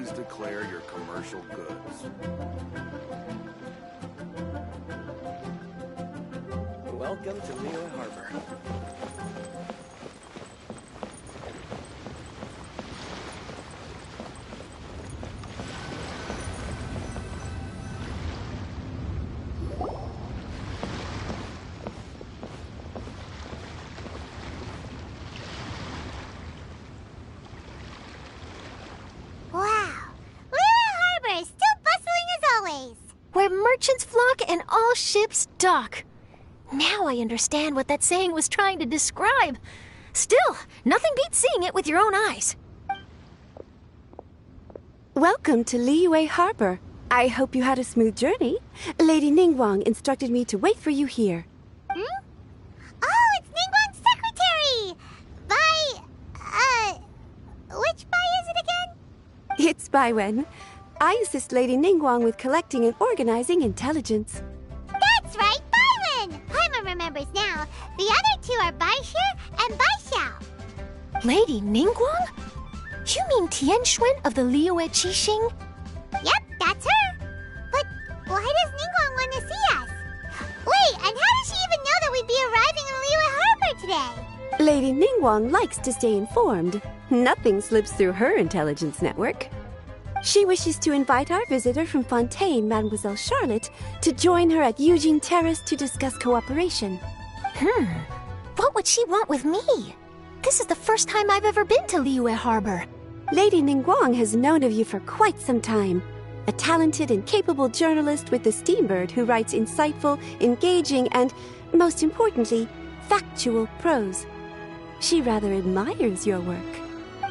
please declare your commercial goods. Welcome to Leo Harbor. Where merchants flock and all ships dock. Now I understand what that saying was trying to describe. Still, nothing beats seeing it with your own eyes. Welcome to Liyue Harbor. I hope you had a smooth journey. Lady Ningguang instructed me to wait for you here. Hmm? Oh, it's Ningguang's secretary! Which Bai is it again? It's Baiwen. I assist Lady Ningguang with collecting and organizing intelligence. That's right, Baiwen! Paimon remembers now. The other two are Baishir and Baishao. Lady Ningguang? You mean Tianxuan of the Liyue Qixing? Yep, that's her. But why does Ningguang want to see us? Wait, and how does she even know that we'd be arriving in Liyue Harbor today? Lady Ningguang likes to stay informed. Nothing slips through her intelligence network. She wishes to invite our visitor from Fontaine, Mademoiselle Charlotte, to join her at Eugene Terrace to discuss cooperation. What would she want with me? This is the first time I've ever been to Liyue Harbor. Lady Ningguang has known of you for quite some time. A talented and capable journalist with the Steambird who writes insightful, engaging, and, most importantly, factual prose. She rather admires your work.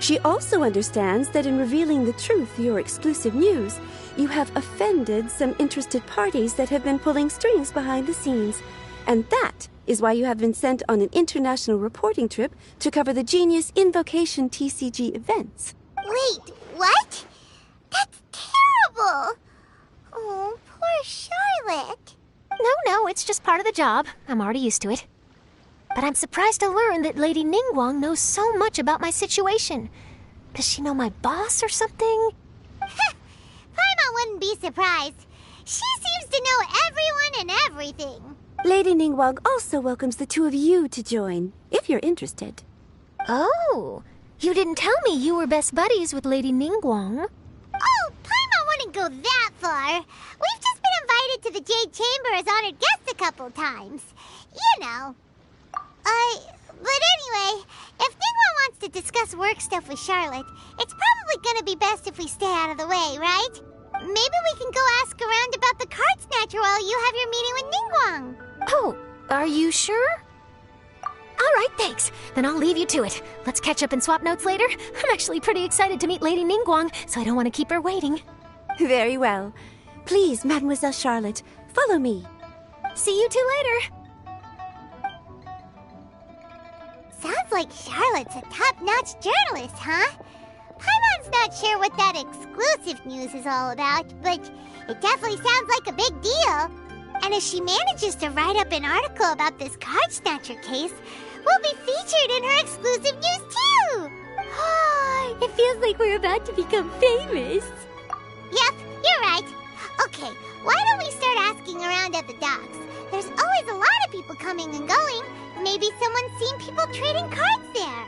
She also understands that in revealing the truth, your exclusive news, you have offended some interested parties that have been pulling strings behind the scenes. And that is why you have been sent on an international reporting trip to cover the Genius Invocation TCG events. Wait, what? That's terrible! Oh, poor Charlotte. No, it's just part of the job. I'm already used to it. But I'm surprised to learn that Lady Ningguang knows so much about my situation. Does she know my boss or something? Paimon wouldn't be surprised. She seems to know everyone and everything. Lady Ningguang also welcomes the two of you to join, if you're interested. Oh, you didn't tell me you were best buddies with Lady Ningguang. Oh, Paimon wouldn't go that far. We've just been invited to the Jade Chamber as honored guests a couple times. You know. But anyway, if Ningguang wants to discuss work stuff with Charlotte, it's probably gonna be best if we stay out of the way, right? Maybe we can go ask around about the card snatcher while you have your meeting with Ningguang. Oh, are you sure? All right, thanks. Then I'll leave you to it. Let's catch up and swap notes later. I'm actually pretty excited to meet Lady Ningguang, so I don't want to keep her waiting. Very well. Please, Mademoiselle Charlotte, follow me. See you two later. Sounds like Charlotte's a top-notch journalist, huh? Paimon's not sure what that exclusive news is all about, but it definitely sounds like a big deal. And if she manages to write up an article about this card snatcher case, we'll be featured in her exclusive news too! It feels like we're about to become famous. Yep, you're right. Okay, why don't we start asking around at the docks? There's always a lot of people coming and going. Maybe someone's seen people trading cards there.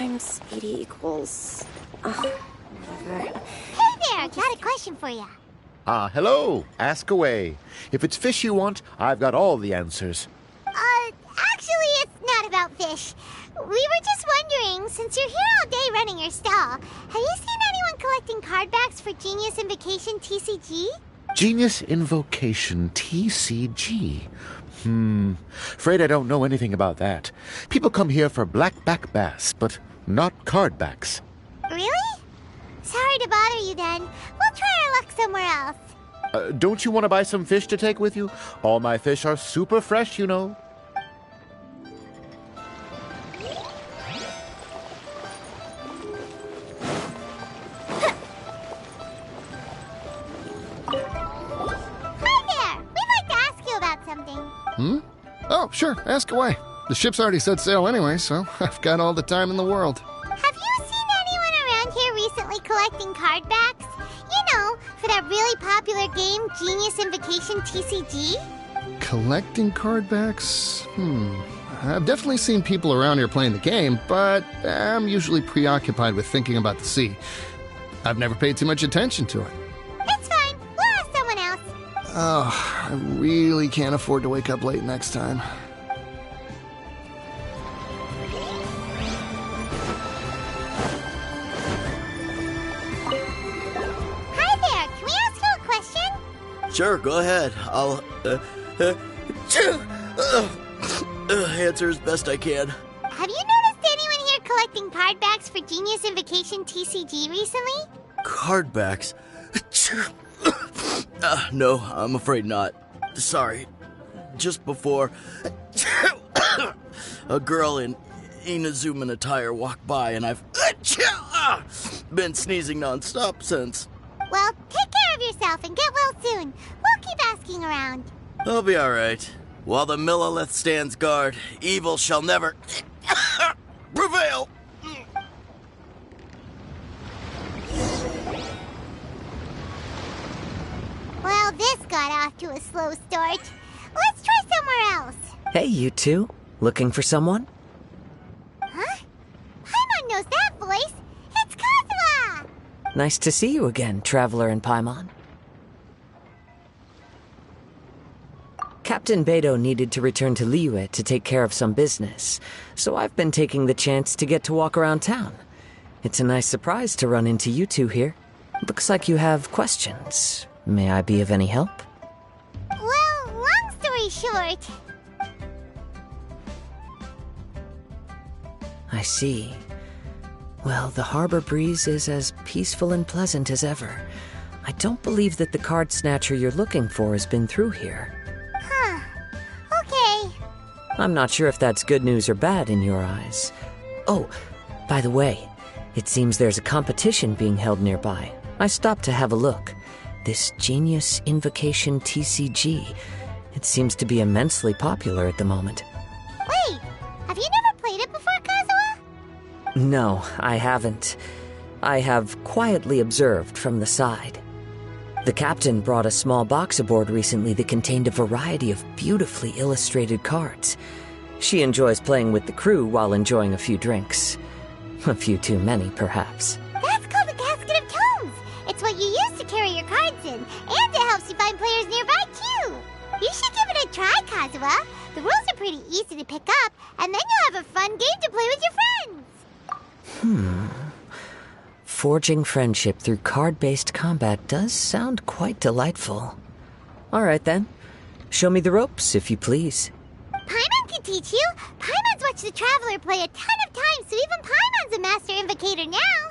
times 80 equals... whatever. Hey there, got a question for you. Hello. Ask away. If it's fish you want, I've got all the answers. Actually, it's not about fish. We were just wondering, since you're here all day running your stall, have you seen anyone collecting card backs for Genius Invocation TCG? Genius Invocation TCG. Afraid I don't know anything about that. People come here for blackback bass, but not card backs. Really? Sorry to bother you then. We'll try our luck somewhere else. Don't you want to buy some fish to take with you? All my fish are super fresh, you know. Oh, sure, ask away. The ship's already set sail anyway, so I've got all the time in the world. Have you seen anyone around here recently collecting card backs? You know, for that really popular game, Genius Invocation TCG? Collecting card backs? I've definitely seen people around here playing the game, but I'm usually preoccupied with thinking about the sea. I've never paid too much attention to it. It's fine. We'll ask someone else. Oh, I really can't afford to wake up late next time. Hi there. Can we ask you a question? Sure, go ahead. I'll answer as best I can. Have you noticed anyone here collecting card backs for Genius Invocation TCG recently? Card backs? No, I'm afraid not. Sorry. Just before, a girl in Inazuman attire walked by, and I've been sneezing nonstop since. Well, take care of yourself and get well soon. We'll keep asking around. I'll be alright. While the Millilith stands guard, evil shall never prevail. Well, this got off to a slow start. Let's try somewhere else. Hey, you two. Looking for someone? Huh? Paimon knows that voice. It's Kazuha! Nice to see you again, Traveler and Paimon. Captain Beidou needed to return to Liyue to take care of some business, so I've been taking the chance to get to walk around town. It's a nice surprise to run into you two here. Looks like you have questions. May I be of any help? Well, long story short... I see. Well, the harbor breeze is as peaceful and pleasant as ever. I don't believe that the card snatcher you're looking for has been through here. Huh. Okay. I'm not sure if that's good news or bad in your eyes. Oh, by the way, it seems there's a competition being held nearby. I stopped to have a look. This Genius Invocation TCG. It seems to be immensely popular at the moment. Wait, have you never played it before, Kazuha? No, I haven't. I have quietly observed from the side. The captain brought a small box aboard recently that contained a variety of beautifully illustrated cards. She enjoys playing with the crew while enjoying a few drinks. A few too many, perhaps. That's called a casket of tomes. It's what you use to carry your cards in, and it helps you find players nearby, too. You should give it a try, Kazuha. The rules are pretty easy to pick up, and then you'll have a fun game to play with your friends. Forging friendship through card-based combat does sound quite delightful. All right, then. Show me the ropes, if you please. Paimon can teach you. Paimon's watched the Traveler play a ton of times, so even Paimon's a master invocator now.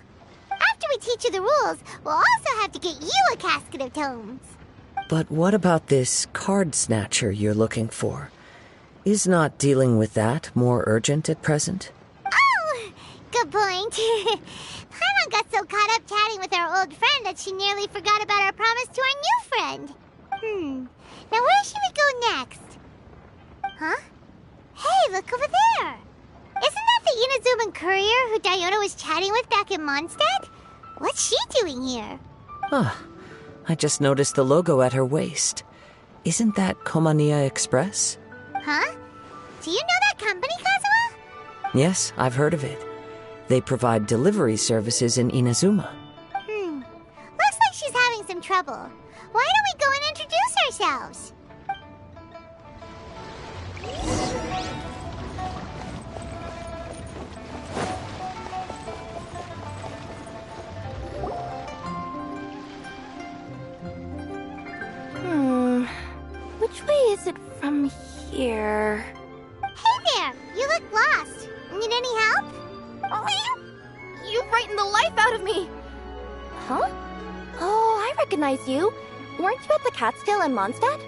After we teach you the rules, we'll also have to get you a casket of tomes. But what about this card snatcher you're looking for? Is not dealing with that more urgent at present? Oh, good point. Paimon got so caught up chatting with our old friend that she nearly forgot about our promise to our new friend. Now where should we go next? Huh? Hey, look over there. Isn't that the Inazuman courier who Diona was chatting with back in Mondstadt? What's she doing here? I just noticed the logo at her waist. Isn't that Komania Express? Huh? Do you know that company, Kazuha? Yes, I've heard of it. They provide delivery services in Inazuma. Looks like she's having some trouble. Why don't we go and introduce ourselves? Which way is it from here? Hey there! You look lost. Need any help? You frightened the life out of me! Huh? Oh, I recognize you. Weren't you at the Catskill in Mondstadt?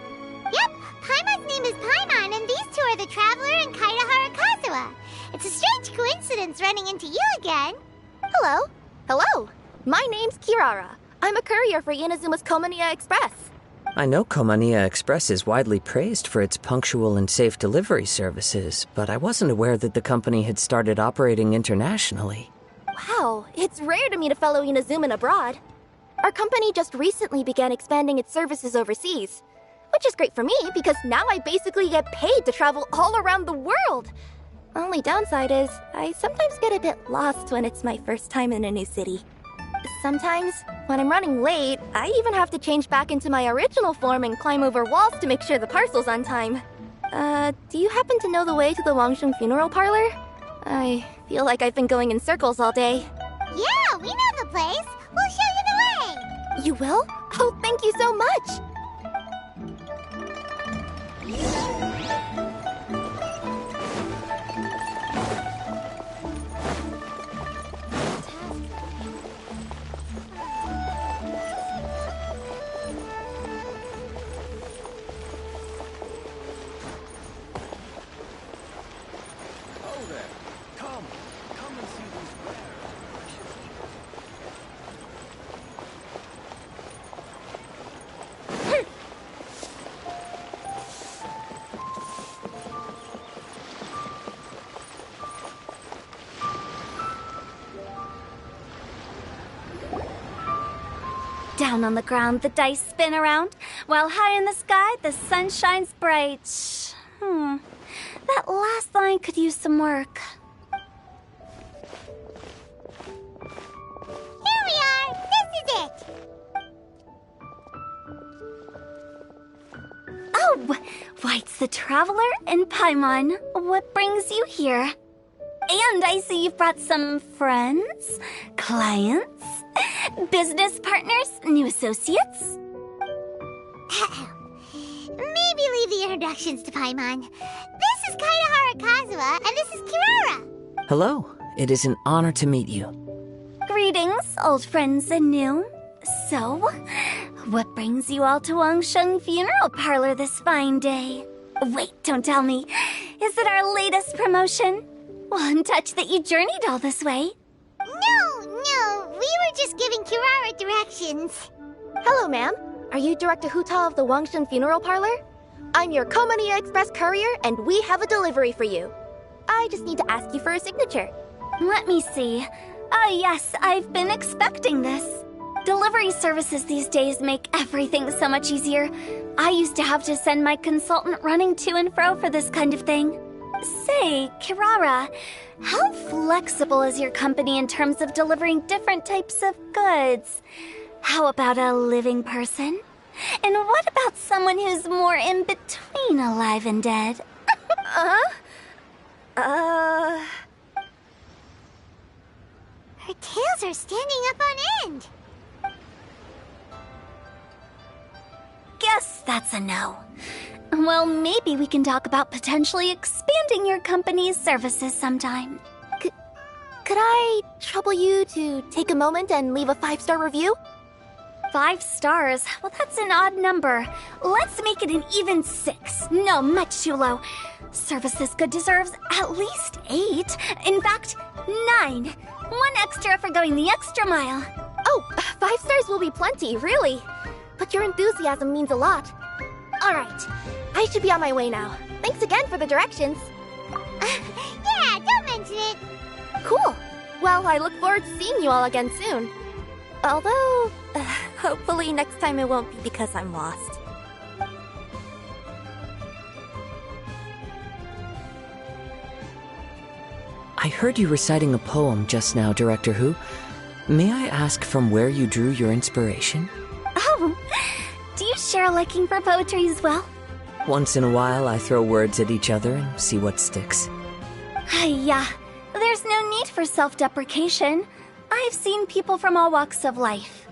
Yep, Paimon's name is Paimon, and these two are the Traveler and Kaitahara Kazuha. It's a strange coincidence running into you again. Hello. Hello. My name's Kirara. I'm a courier for Inazuma's Komaniya Express. I know Komaniya Express is widely praised for its punctual and safe delivery services, but I wasn't aware that the company had started operating internationally. Wow, it's rare to meet a fellow Inazuman abroad. Our company just recently began expanding its services overseas, which is great for me because now I basically get paid to travel all around the world. Only downside is I sometimes get a bit lost when it's my first time in a new city. Sometimes, when I'm running late, I even have to change back into my original form and climb over walls to make sure the parcel's on time. Do you happen to know the way to the Wangsheng funeral parlor? I feel like I've been going in circles all day. Yeah, we know the place. We'll show you the way. You will? Oh, thank you so much! Come and see these Down on the ground, the dice spin around, while high in the sky, the sun shines bright. That last line could use some work. Here we are. This is it. Oh, why, it's the Traveler and Paimon. What brings you here? And I see you've brought some friends, clients, business partners, new associates. Maybe leave the introductions to Paimon. This is Kaitahara Kazuha, and this is Kirara. Hello, it is an honor to meet you. Greetings, old friends and new. So, what brings you all to Wangsheng Funeral Parlor this fine day? Wait, don't tell me. Is it our latest promotion? One touch that you journeyed all this way. No, we were just giving Kirara directions. Hello, ma'am. Are you Director Huta of the Wangsheng Funeral Parlor? I'm your Komaniya Express courier, and we have a delivery for you. I just need to ask you for a signature. Let me see. Oh yes, I've been expecting this. Delivery services these days make everything so much easier. I used to have to send my consultant running to and fro for this kind of thing. Say, Kirara, how flexible is your company in terms of delivering different types of goods? How about a living person? And what about someone who's more in between alive and dead? Her tails are standing up on end. Guess that's a no. Well, maybe we can talk about potentially expanding your company's services sometime. Could I trouble you to take a moment and leave a 5-star review? 5 stars? Well, that's an odd number. Let's make it an even 6. No, much too low. Service this good deserves at least 8. In fact, 9. 1 extra for going the extra mile. Oh, 5 stars will be plenty, really. But your enthusiasm means a lot. All right, I should be on my way now. Thanks again for the directions. Yeah, don't mention it. Cool. Well, I look forward to seeing you all again soon. Although, hopefully next time it won't be because I'm lost. I heard you reciting a poem just now, Director Who. May I ask from where you drew your inspiration? Oh, do you share a liking for poetry as well? Once in a while, I throw words at each other and see what sticks. Yeah, there's no need for self-deprecation. I've seen people from all walks of life.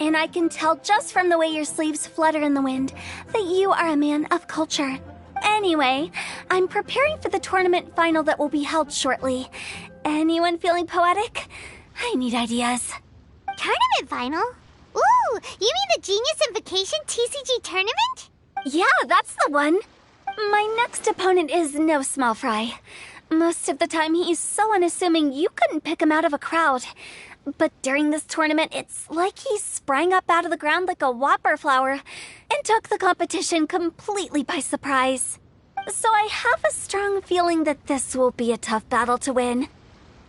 And I can tell just from the way your sleeves flutter in the wind that you are a man of culture. Anyway, I'm preparing for the tournament final that will be held shortly. Anyone feeling poetic? I need ideas. Tournament final? Ooh, you mean the Genius Invocation TCG tournament? Yeah, that's the one. My next opponent is no small fry. Most of the time he's so unassuming you couldn't pick him out of a crowd. But during this tournament, it's like he sprang up out of the ground like a whopper flower and took the competition completely by surprise. So I have a strong feeling that this will be a tough battle to win.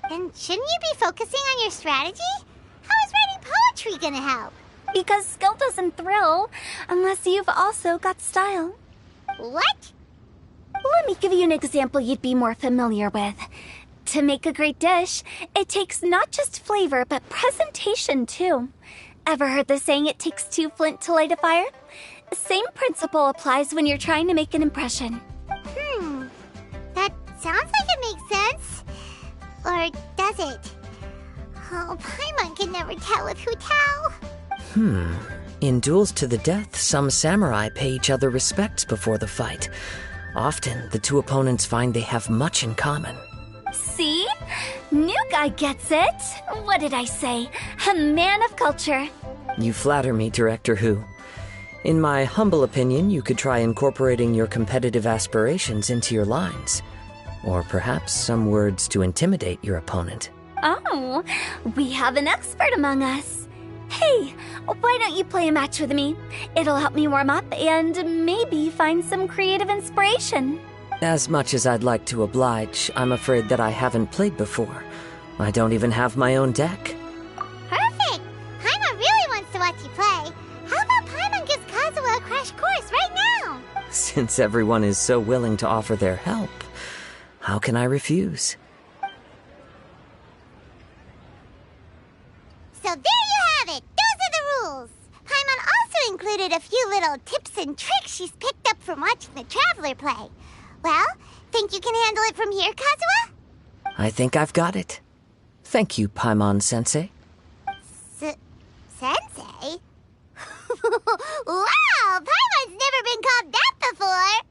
And shouldn't you be focusing on your strategy? How is writing poetry gonna help? Because skill doesn't thrill unless you've also got style. What? Let me give you an example you'd be more familiar with. To make a great dish, it takes not just flavor, but presentation too. Ever heard the saying, it takes two flint to light a fire? Same principle applies when you're trying to make an impression. That sounds like it makes sense. Or does it? Oh, Paimon can never tell with Hu Tao. In duels to the death, some samurai pay each other respects before the fight. Often, the two opponents find they have much in common. See? New guy gets it. What did I say? A man of culture. You flatter me, Director Who. In my humble opinion, you could try incorporating your competitive aspirations into your lines. Or perhaps some words to intimidate your opponent. Oh, we have an expert among us. Hey, why don't you play a match with me? It'll help me warm up and maybe find some creative inspiration. As much as I'd like to oblige, I'm afraid that I haven't played before. I don't even have my own deck. Perfect! Paimon really wants to watch you play. How about Paimon gives Kazuha a crash course right now? Since everyone is so willing to offer their help, how can I refuse? So there you have it! Those are the rules! Paimon also included a few little tips and tricks she's picked up from watching the Traveler play. Well, think you can handle it from here, Kazuha? I think I've got it. Thank you, Paimon-sensei. Sensei? Wow! Paimon's never been called that before!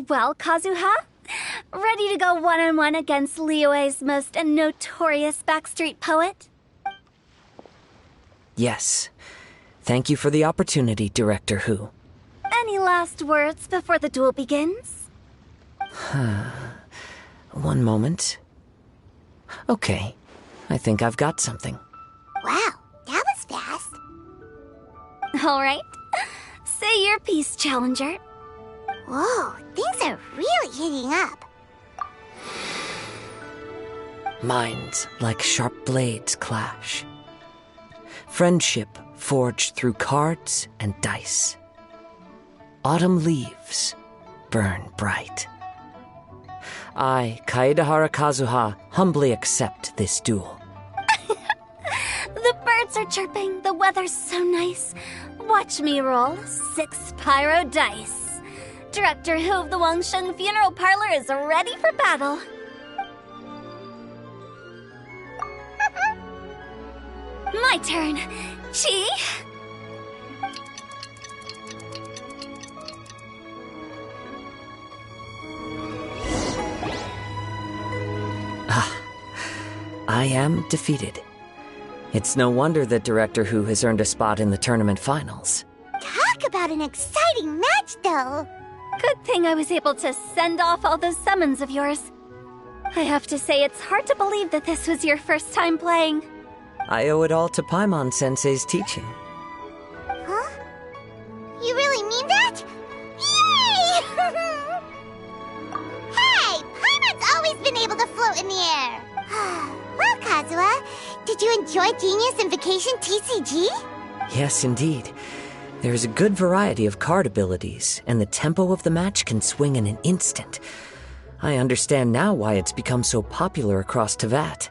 Well, Kazuha, ready to go one-on-one against Liyue's most notorious backstreet poet? Yes. Thank you for the opportunity, Director Who. Any last words before the duel begins? One moment. Okay, I think I've got something. Wow, that was fast. All right. Say your piece, Challenger. Whoa, things are really heating up. Minds like sharp blades clash. Friendship forged through cards and dice. Autumn leaves burn bright. I, Kaedahara Kazuha, humbly accept this duel. The birds are chirping, the weather's so nice. Watch me roll 6 pyro dice. Director Who of the Wangsheng Funeral Parlor is ready for battle. My turn. Chi? I am defeated. It's no wonder that Director Who has earned a spot in the tournament finals. Talk about an exciting match, though. Good thing I was able to send off all those summons of yours. I have to say, it's hard to believe that this was your first time playing. I owe it all to Paimon-sensei's teaching. Huh? You really mean that? Yay! Hey! Paimon's always been able to float in the air. Well, Kazuha, did you enjoy Genius Invocation TCG? Yes, indeed. There's a good variety of card abilities, and the tempo of the match can swing in an instant. I understand now why it's become so popular across Tevat.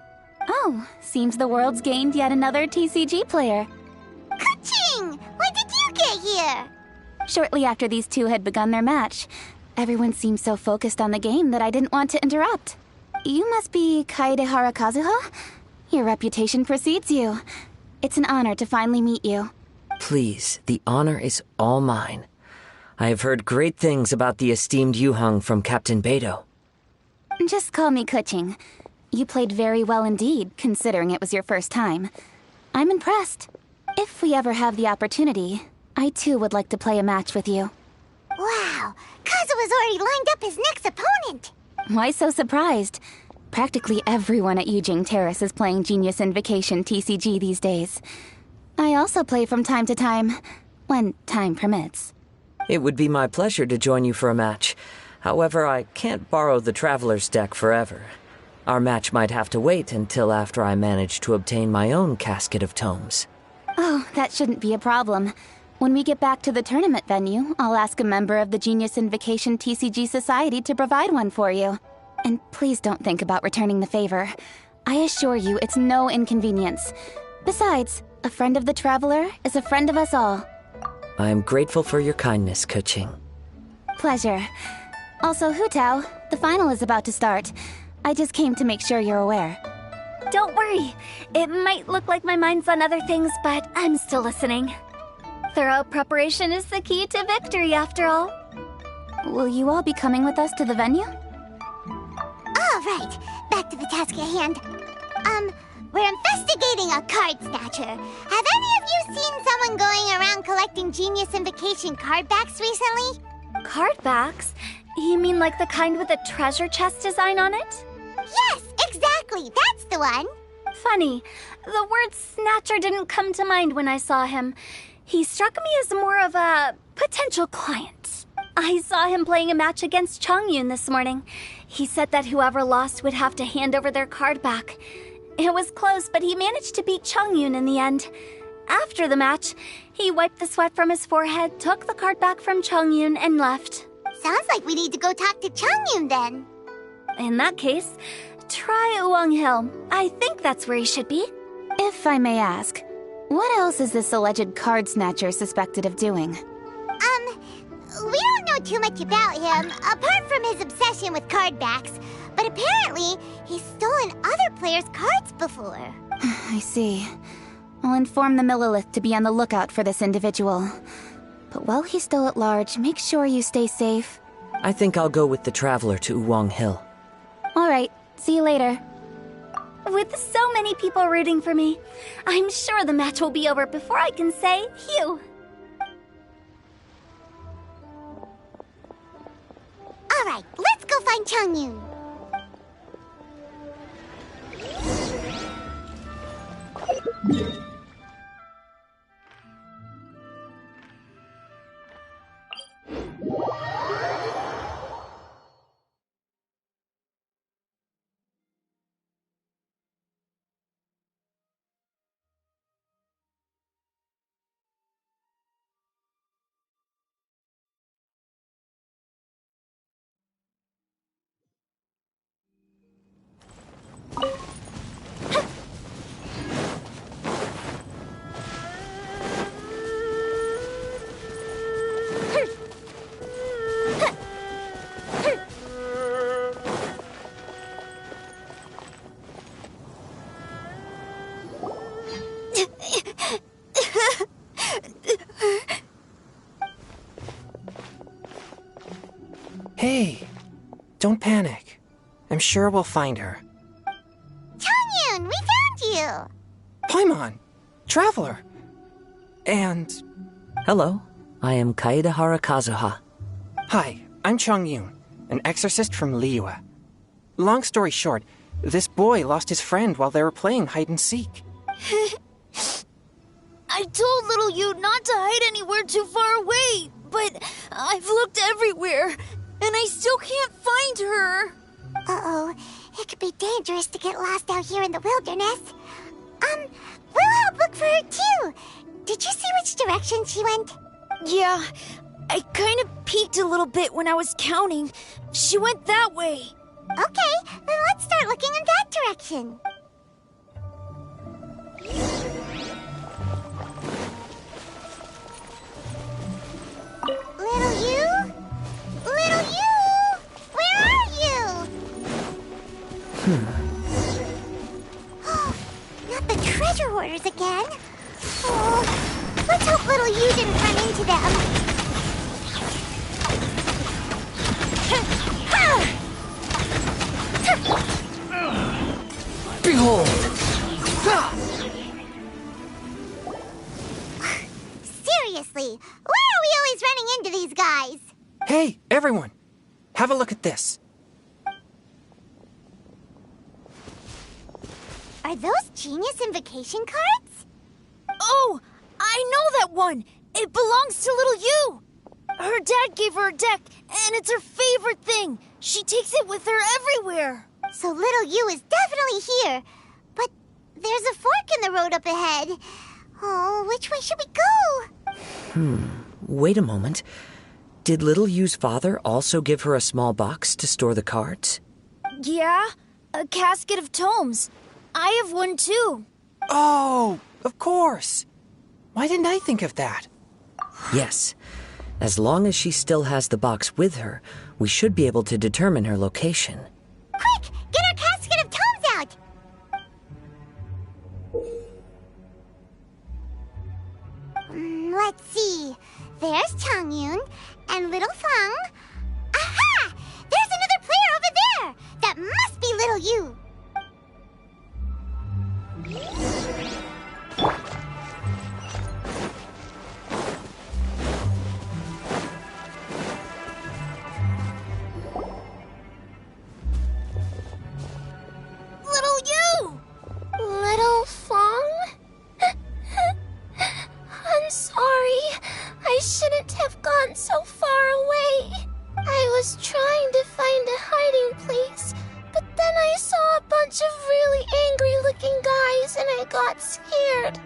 Oh, seems the world's gained yet another TCG player. Ka-ching! When did you get here? Shortly after these two had begun their match, everyone seemed so focused on the game that I didn't want to interrupt. You must be Kaedehara Kazuha? Your reputation precedes you. It's an honor to finally meet you. Please, the honor is all mine. I have heard great things about the esteemed Yuhang from Captain Beidou. Just call me Kuching. You played very well indeed, considering it was your first time. I'm impressed. If we ever have the opportunity, I too would like to play a match with you. Wow, Kazuha's already lined up his next opponent. Why so surprised? Practically everyone at Yujing Terrace is playing Genius Invocation TCG these days. I also play from time to time, when time permits. It would be my pleasure to join you for a match. However, I can't borrow the Traveler's deck forever. Our match might have to wait until after I manage to obtain my own casket of tomes. Oh, that shouldn't be a problem. When we get back to the tournament venue, I'll ask a member of the Genius Invocation TCG Society to provide one for you. And please don't think about returning the favor. I assure you it's no inconvenience. Besides, a friend of the Traveler is a friend of us all. I am grateful for your kindness, Kuching. Pleasure. Also, Hu Tao, the final is about to start. I just came to make sure you're aware. Don't worry. It might look like my mind's on other things, but I'm still listening. Thorough preparation is the key to victory, after all. Will you all be coming with us to the venue? All right, back to the task at hand. We're investigating a card snatcher. Have any of you seen someone going around collecting Genius Invocation card backs recently? Card backs? You mean like the kind with a treasure chest design on it? Yes, exactly, that's the one. Funny, the word snatcher didn't come to mind when I saw him. He struck me as more of a potential client. I saw him playing a match against Chongyun this morning. He said that whoever lost would have to hand over their card back. It was close, but he managed to beat Chongyun in the end. After the match, he wiped the sweat from his forehead, took the card back from Chongyun, and left. Sounds like we need to go talk to Chongyun then. In that case, try Uwang Hill. I think that's where he should be. If I may ask, what else is this alleged card snatcher suspected of doing? We don't know too much about him, apart from his obsession with card backs. But apparently, he's stolen other players' cards before. I see. I'll inform the Millilith to be on the lookout for this individual. But while he's still at large, make sure you stay safe. I think I'll go with the Traveler to Uwang Hill. All right, see you later. With so many people rooting for me, I'm sure the match will be over before I can say phew. All right, let's go find Chongyun. Hey, don't panic. I'm sure we'll find her. Chongyun, we found you! Paimon! Traveler! And... Hello, I am Kaedehara Kazuha. Hi, I'm Chongyun, an exorcist from Liyue. Long story short, this boy lost his friend while they were playing hide-and-seek. I told little you not to hide anywhere too far away, but I've looked everywhere, and I still can't find her. Uh-oh, it could be dangerous to get lost out here in the wilderness. We'll help look for her too. Did you see which direction she went? Yeah, I kind of peeked a little bit when I was counting. She went that way. Okay, then let's start looking in that direction. Little you? Little you? Where are you? Not the treasure hoarders again. Oh, let's hope little you didn't run into them. Behold! Seriously, why are we always running into these guys? Hey, everyone! Have a look at this. Are those genius invocation cards? Oh, I know that one! It belongs to little you! Her dad gave her a deck, and it's her favorite thing. She takes it with her everywhere. So little you is definitely here. But there's a fork in the road up ahead. Oh, which way should we go? Wait a moment. Did Little Yu's father also give her a small box to store the cards? Yeah, a casket of tomes. I have one too. Oh, of course. Why didn't I think of that? Yes. As long as she still has the box with her, we should be able to determine her location. Quick, get our casket of tomes out! Let's see. There's Changyun and little Feng. Aha! There's another player over there! That must be little you! Little you! Little Fong? I'm sorry. I shouldn't have gone so far away. I was trying to find a hiding place, but then I saw a bunch of really angry-looking guys and I got scared.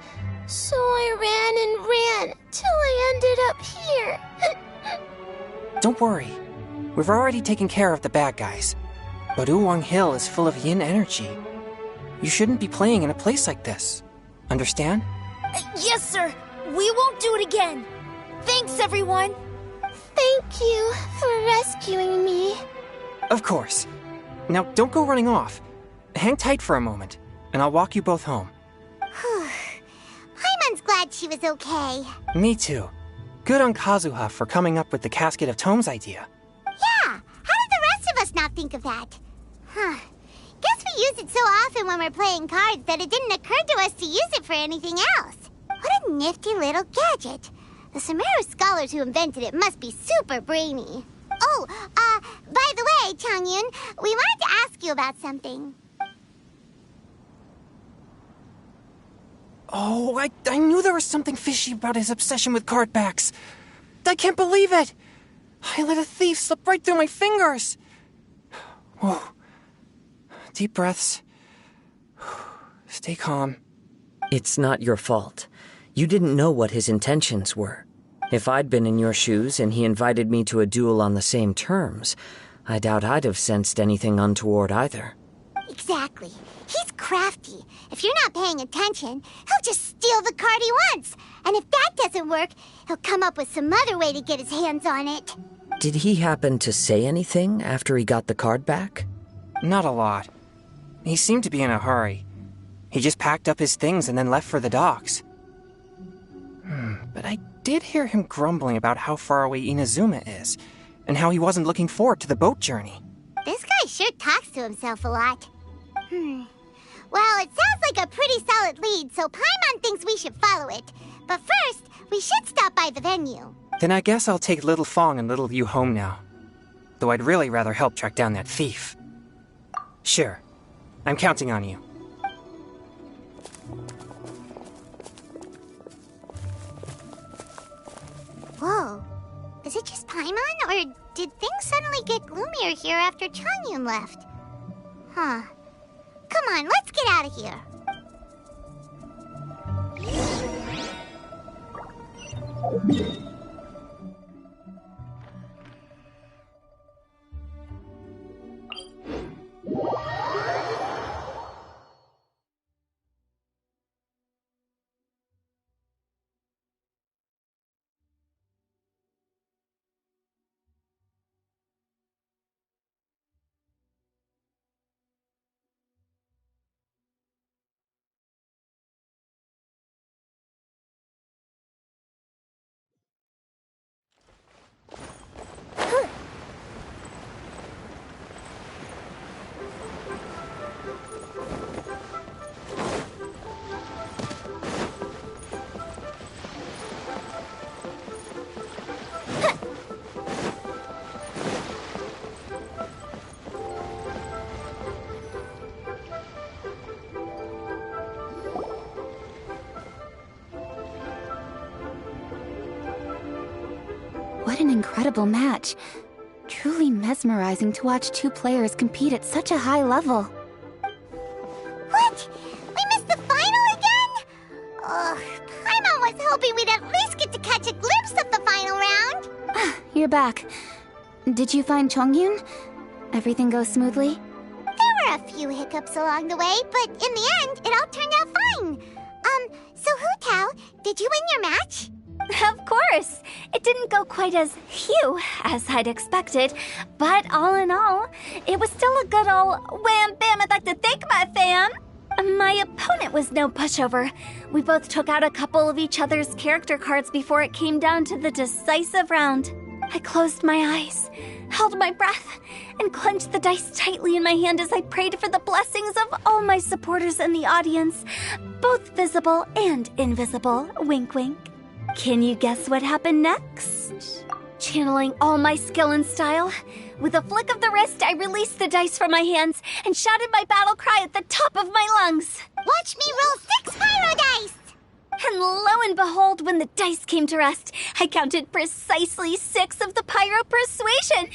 So I ran and ran till I ended up here. Don't worry. We've already taken care of the bad guys. But Uwang Hill is full of yin energy. You shouldn't be playing in a place like this. Understand? Yes, sir. We won't do it again. Thanks, everyone. Thank you for rescuing me. Of course. Now, don't go running off. Hang tight for a moment, and I'll walk you both home. Paimon's glad she was okay. Me too. Good on Kazuha for coming up with the Casket of Tomes idea. Yeah, how did the rest of us not think of that? Huh. Guess we use it so often when we're playing cards that it didn't occur to us to use it for anything else. What a nifty little gadget. The Sumeru scholars who invented it must be super brainy. Oh, by the way, Changyun, we wanted to ask you about something. Oh, I knew there was something fishy about his obsession with card backs. I can't believe it! I let a thief slip right through my fingers. Whoa. Deep breaths. Stay calm. It's not your fault. You didn't know what his intentions were. If I'd been in your shoes and he invited me to a duel on the same terms, I doubt I'd have sensed anything untoward either. Exactly. He's crafty. If you're not paying attention, he'll just steal the card he wants. And if that doesn't work, he'll come up with some other way to get his hands on it. Did he happen to say anything after he got the card back? Not a lot. He seemed to be in a hurry. He just packed up his things and then left for the docks. But I did hear him grumbling about how far away Inazuma is, and how he wasn't looking forward to the boat journey. This guy sure talks to himself a lot. Well, it sounds like a pretty solid lead, so Paimon thinks we should follow it. But first, we should stop by the venue. Then I guess I'll take Little Fong and Little Yu home now. Though I'd really rather help track down that thief. Sure. I'm counting on you. Whoa. Is it just Paimon, or did things suddenly get gloomier here after Changyun left? Huh. Come on, let's get out of here. an incredible match. Truly mesmerizing to watch two players compete at such a high level. What? We missed the final again? Ugh, Paimon was hoping we'd at least get to catch a glimpse of the final round. You're back. Did you find Chongyun? Everything go smoothly? There were a few hiccups along the way, but in the end, it all turned out fine. So Hu Tao, did you win your match? Of course! It didn't go quite as phew as I'd expected, but all in all, it was still a good ol' wham bam I'd like to thank my fam! My opponent was no pushover. We both took out a couple of each other's character cards before it came down to the decisive round. I closed my eyes, held my breath, and clenched the dice tightly in my hand as I prayed for the blessings of all my supporters in the audience, both visible and invisible, wink wink. Can you guess what happened next? Channeling all my skill and style, with a flick of the wrist, I released the dice from my hands and shouted my battle cry at the top of my lungs. Watch me roll 6 pyro dice! And lo and behold, when the dice came to rest, I counted precisely 6 of the pyro persuasion.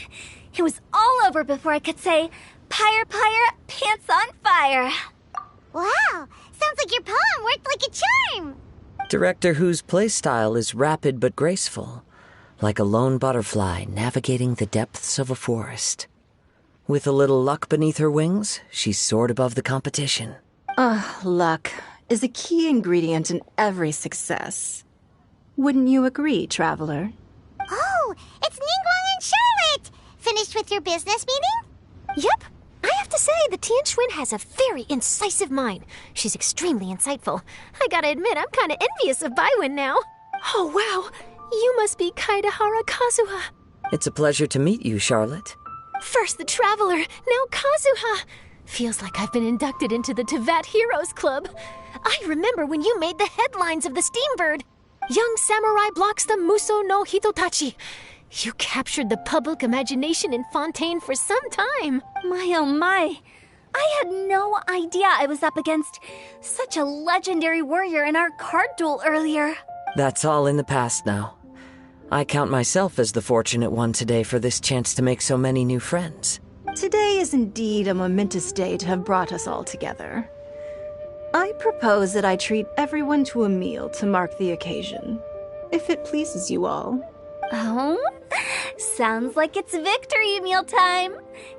It was all over before I could say, pyre, pants on fire. Wow, sounds like your poem worked like a charm. Director Who's playstyle is rapid but graceful, like a lone butterfly navigating the depths of a forest. With a little luck beneath her wings, she soared above the competition. Luck is a key ingredient in every success. Wouldn't you agree, Traveler? Oh, it's Ningguang and Charlotte! Finished with your business meeting? Yep. I have to say, the Tianquan has a very incisive mind. She's extremely insightful. I gotta admit, I'm kinda envious of Baiwen now. Oh, wow. You must be Kaidahara Kazuha. It's a pleasure to meet you, Charlotte. First the Traveler, now Kazuha. Feels like I've been inducted into the Tevat Heroes Club. I remember when you made the headlines of the Steambird. Young samurai blocks the Muso no Hitotachi. You captured the public imagination in Fontaine for some time. My oh my. I had no idea I was up against such a legendary warrior in our card duel earlier. That's all in the past now. I count myself as the fortunate one today for this chance to make so many new friends. Today is indeed a momentous day to have brought us all together. I propose that I treat everyone to a meal to mark the occasion, if it pleases you all. Oh? Sounds like it's victory meal time.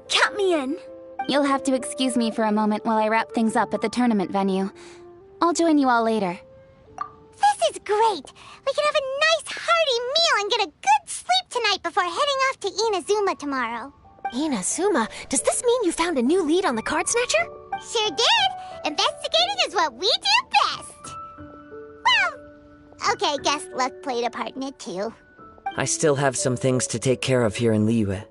Count me in. You'll have to excuse me for a moment while I wrap things up at the tournament venue. I'll join you all later. This is great! We can have a nice hearty meal and get a good sleep tonight before heading off to Inazuma tomorrow. Inazuma, does this mean you found a new lead on the Card Snatcher? Sure did! Investigating is what we do best! Well, okay, guess luck played a part in it too. I still have some things to take care of here in Liyue,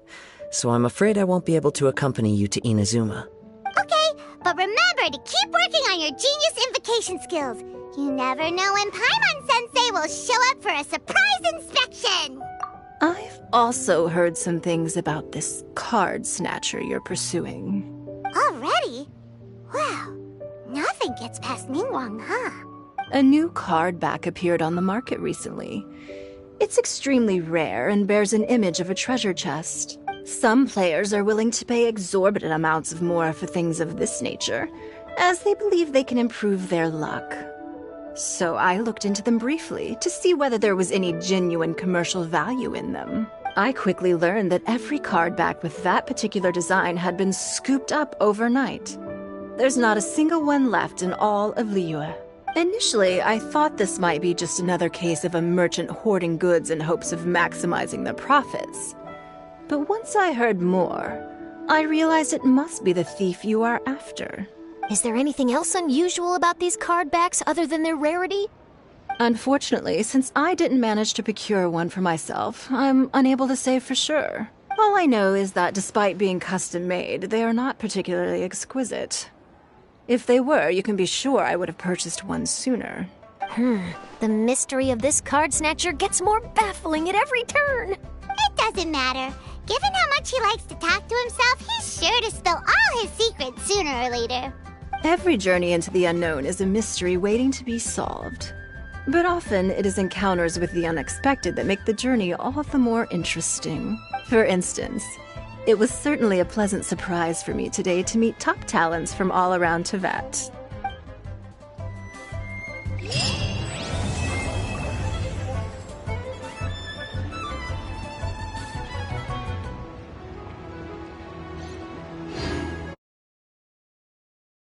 so I'm afraid I won't be able to accompany you to Inazuma. Okay, but remember to keep working on your genius invocation skills. You never know when Paimon-sensei will show up for a surprise inspection! I've also heard some things about this Card Snatcher you're pursuing. Already? Wow, nothing gets past Ningguang, huh? A new card back appeared on the market recently. It's extremely rare and bears an image of a treasure chest. Some players are willing to pay exorbitant amounts of more for things of this nature, as they believe they can improve their luck. So I looked into them briefly to see whether there was any genuine commercial value in them. I quickly learned that every card back with that particular design had been scooped up overnight. There's not a single one left in all of Liyue. Initially, I thought this might be just another case of a merchant hoarding goods in hopes of maximizing their profits. But once I heard more, I realized it must be the thief you are after. Is there anything else unusual about these card backs other than their rarity? Unfortunately, since I didn't manage to procure one for myself, I'm unable to say for sure. All I know is that despite being custom-made, they are not particularly exquisite. If they were, you can be sure I would have purchased one sooner. The mystery of this Card Snatcher gets more baffling at every turn. It doesn't matter. Given how much he likes to talk to himself, he's sure to spill all his secrets sooner or later. Every journey into the unknown is a mystery waiting to be solved. But often it is encounters with the unexpected that make the journey all the more interesting. For instance, it was certainly a pleasant surprise for me today to meet top talents from all around Teyvat.